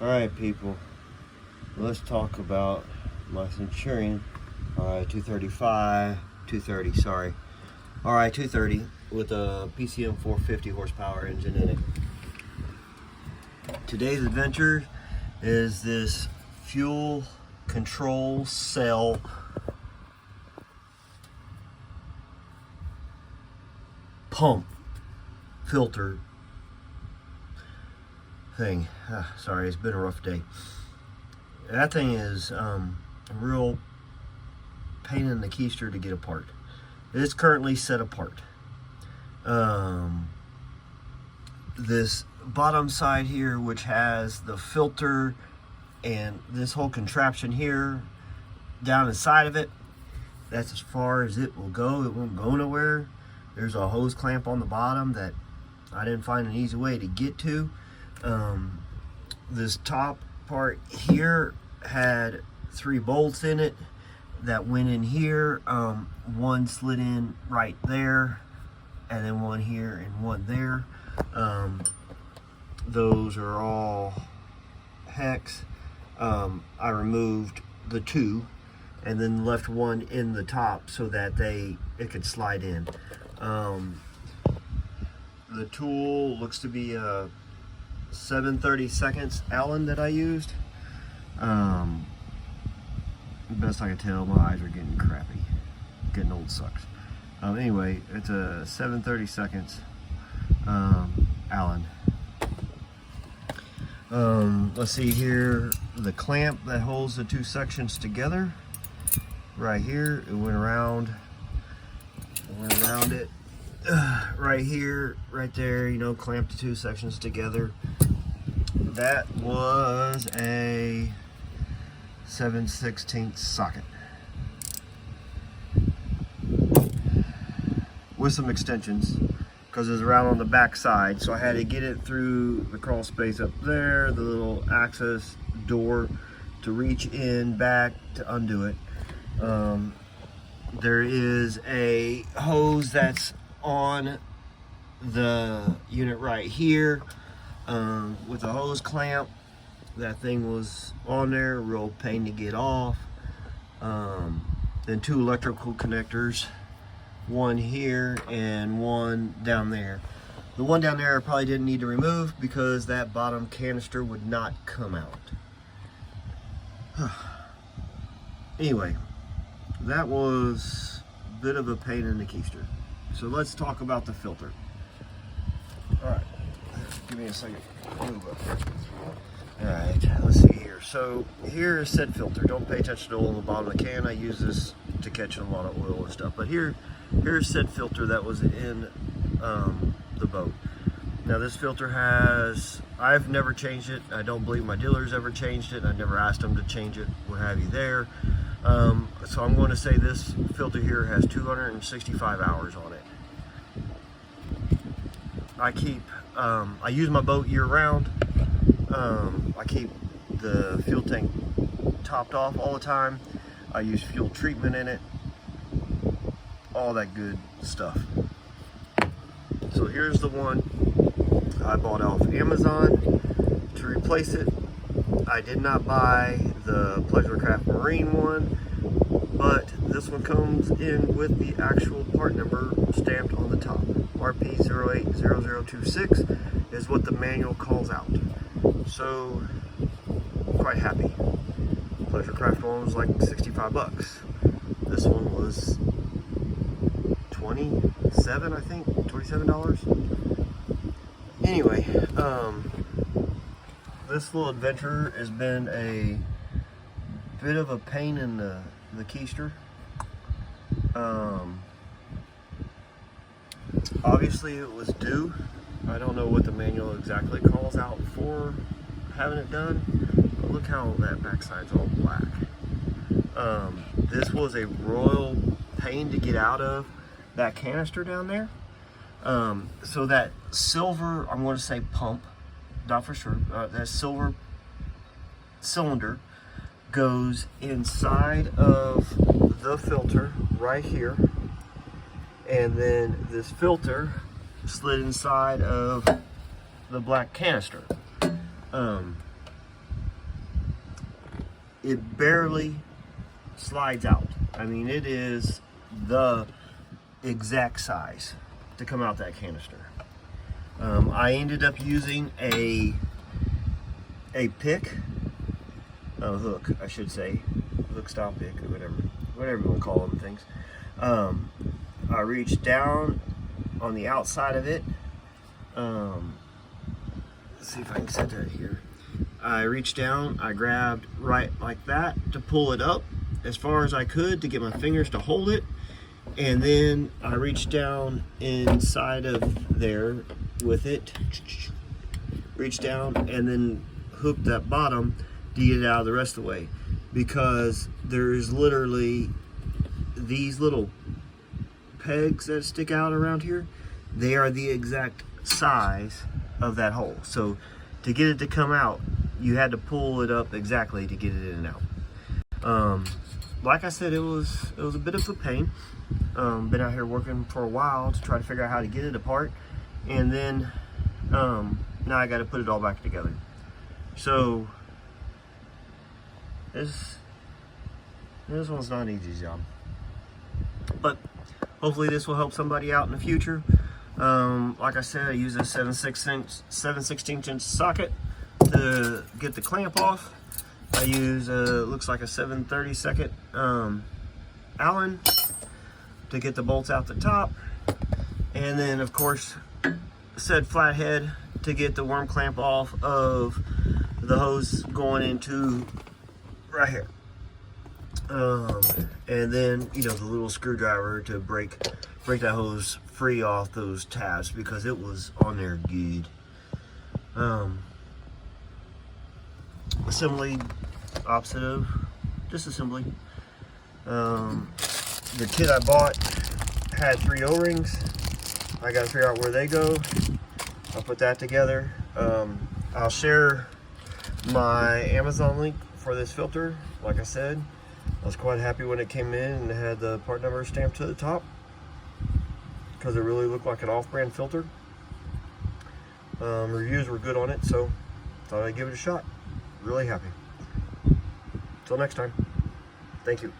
Alright people, let's talk about my Centurion Ri230 with a PCM 450 horsepower engine in it. Today's adventure is this fuel control cell pump filter thing. Sorry, it's been a rough day. That thing is a real pain in the keister to get apart. It's currently set apart. This bottom side here, which has the filter and this whole contraption here down inside of it, that's as far as it will go. It won't go nowhere. There's a hose clamp on the bottom that I didn't find an easy way to get to. This top part here had 3 bolts in it that went in here. One slid in right there, and then one here and one there. Those are all hex. I removed the 2 and then left one in the top so that it could slide in. The tool looks to be a 7/32 Allen that I used. Best I can tell, my eyes are getting crappy. Getting old sucks. Anyway, it's a 7/32 Allen. Let's see here, the clamp that holds the 2 sections together, right here, it went around it. Right here, right there, you know, clamp the 2 sections together. That was a 7/16 socket with some extensions because it was around on the back side, so I had to get it through the crawl space up there, the little access door to reach in back to undo it. There is a hose that's on the unit right here with a hose clamp. That thing was on there, real pain to get off. Then 2 electrical connectors, one here and one down there. The one down there I probably didn't need to remove because that bottom canister would not come out. Anyway, that was a bit of a pain in the keister. So let's talk about the filter. Alright, give me a second. Move up here. Alright, let's see here. So here is said filter. Don't pay attention to the oil on the bottom of the can. I use this to catch a lot of oil and stuff. But here's said filter that was in the boat. Now this filter I've never changed it. I don't believe my dealer's ever changed it. I never asked them to change it, what have you there. So I'm going to say this filter here has 265 hours on it. I use my boat year round. I keep the fuel tank topped off all the time. I use fuel treatment in it, all that good stuff. So here's the one I bought off Amazon to replace it. I did not buy the Pleasure Craft Marine one, but this one comes in with the actual part number stamped on the top. RP080026 is what the manual calls out. So, quite happy. Pleasure Craft one was like 65 bucks. This one was 27, I think, $27. Anyway, this little adventure has been a bit of a pain in the keister. Obviously it was due. I don't know what the manual exactly calls out for having it done, but look how that backside's all black. This was a royal pain to get out of that canister down there. So that silver, I'm going to say pump, not for sure, that silver cylinder goes inside of the filter right here, and then this filter slid inside of the black canister. it barely slides out. I mean, it is the exact size to come out that canister. I ended up using a pick, a hook, I should say, hook style pick or whatever you want to call them things. I reached down on the outside of it. Let's see if I can set that here. I reached down, I grabbed right like that to pull it up as far as I could to get my fingers to hold it, and then I reached down inside of there with it, reached down and then hooked that bottom to get it out of the rest of the way, because there's literally these little pegs that stick out around here. They are the exact size of that hole, so to get it to come out you had to pull it up exactly to get it in and out. Like I said, it was a bit of a pain. Been out here working for a while to try to figure out how to get it apart, and then now I got to put it all back together. So this one's not an easy job, but hopefully this will help somebody out in the future. Like I said, I use a 7/16 inch socket to get the clamp off. I use looks like a 7/32 Allen to get the bolts out the top, and then of course said flathead to get the worm clamp off of the hose going into right here. And then, you know, the little screwdriver to break that hose free off those tabs because it was on there good. Assembly, opposite of disassembly. The kit I bought had 3 O-rings. I gotta figure out where they go. I'll put that together. I'll share my Amazon link for this filter. Like I said, I was quite happy when it came in and it had the part number stamped to the top, because it really looked like an off-brand filter. Reviews were good on it, so thought I'd give it a shot. Really happy. Till next time, thank you.